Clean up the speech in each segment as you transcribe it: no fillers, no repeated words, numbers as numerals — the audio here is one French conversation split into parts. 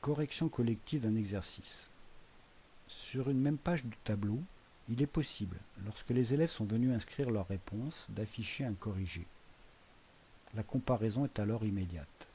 Correction collective d'un exercice. Sur une même page du tableau, il est possible, lorsque les élèves sont venus inscrire leurs réponses, d'afficher un corrigé. La comparaison est alors immédiate.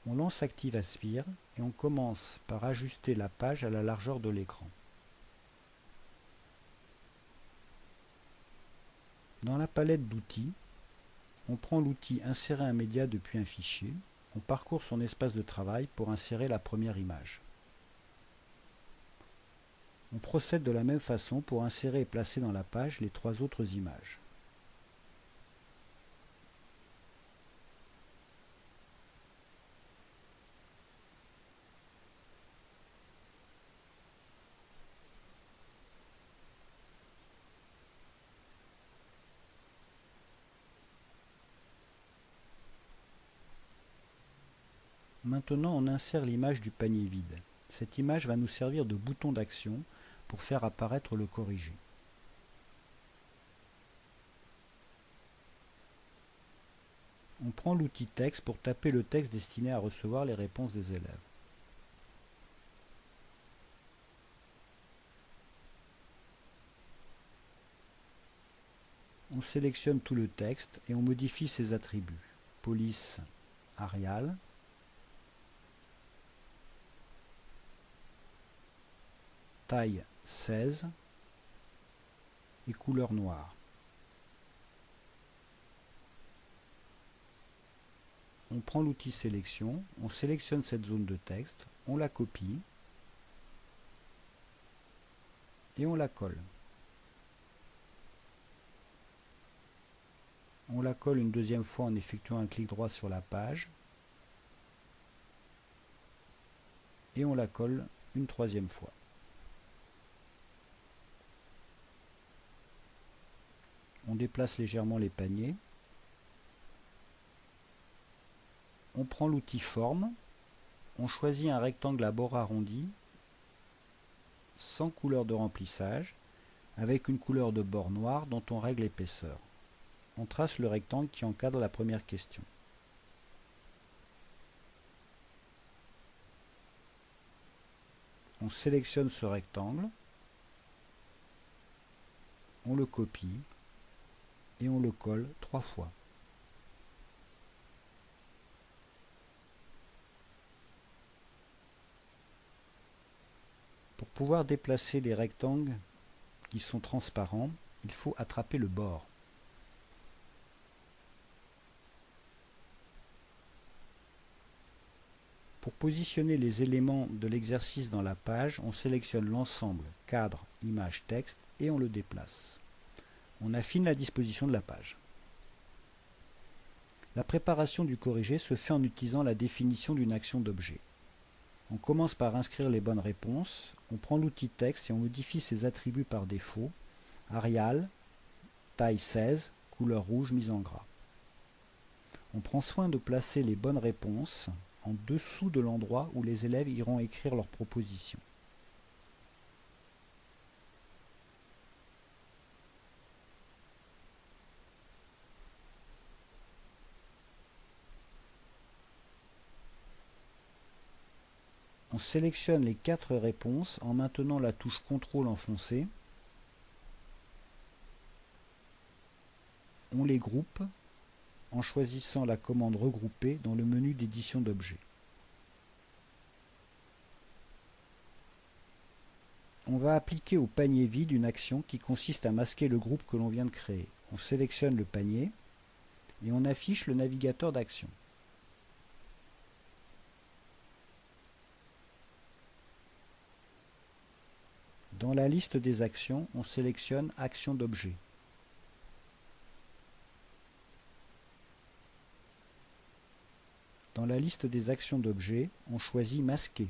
On lance Active Aspire et on commence par ajuster la page à la largeur de l'écran. Dans la palette d'outils, on prend l'outil Insérer un média depuis un fichier. On parcourt son espace de travail pour insérer la première image. On procède de la même façon pour insérer et placer dans la page les trois autres images. Maintenant, on insère l'image du panier vide. Cette image va nous servir de bouton d'action pour faire apparaître le corrigé. On prend l'outil texte pour taper le texte destiné à recevoir les réponses des élèves. On sélectionne tout le texte et on modifie ses attributs. Police, Arial. Taille 16 et couleur noire. On prend l'outil sélection, on sélectionne cette zone de texte, on la copie et on la colle. On la colle une deuxième fois en effectuant un clic droit sur la page et on la colle une troisième fois. On déplace légèrement les paniers. On prend l'outil Forme. On choisit un rectangle à bord arrondi, sans couleur de remplissage, avec une couleur de bord noir dont on règle l'épaisseur. On trace le rectangle qui encadre la première question. On sélectionne ce rectangle. On le copie. Et on le colle 3 fois. Pour pouvoir déplacer les rectangles qui sont transparents, il faut attraper le bord. Pour positionner les éléments de l'exercice dans la page, on sélectionne l'ensemble cadre, image, texte et on le déplace. On affine la disposition de la page. La préparation du corrigé se fait en utilisant la définition d'une action d'objet. On commence par inscrire les bonnes réponses, on prend l'outil texte et on modifie ses attributs par défaut, Arial, taille 16, couleur rouge mise en gras. On prend soin de placer les bonnes réponses en dessous de l'endroit où les élèves iront écrire leurs propositions. On sélectionne les 4 réponses en maintenant la touche CTRL enfoncée. On les groupe en choisissant la commande regrouper dans le menu d'édition d'objets. On va appliquer au panier vide une action qui consiste à masquer le groupe que l'on vient de créer. On sélectionne le panier et on affiche le navigateur d'action. Dans la liste des actions, on sélectionne Action d'objet. Dans la liste des actions d'objet, on choisit Masquer.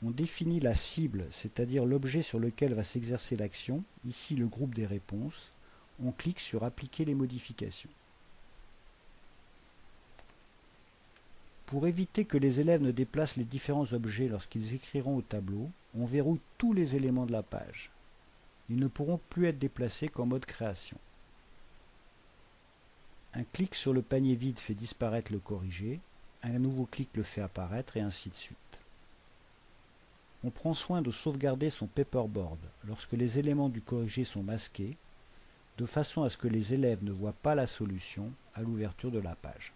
On définit la cible, c'est-à-dire l'objet sur lequel va s'exercer l'action, ici le groupe des réponses. On clique sur Appliquer les modifications. Pour éviter que les élèves ne déplacent les différents objets lorsqu'ils écriront au tableau, on verrouille tous les éléments de la page. Ils ne pourront plus être déplacés qu'en mode création. Un clic sur le panier vide fait disparaître le corrigé, un nouveau clic le fait apparaître et ainsi de suite. On prend soin de sauvegarder son paperboard lorsque les éléments du corrigé sont masqués, de façon à ce que les élèves ne voient pas la solution à l'ouverture de la page.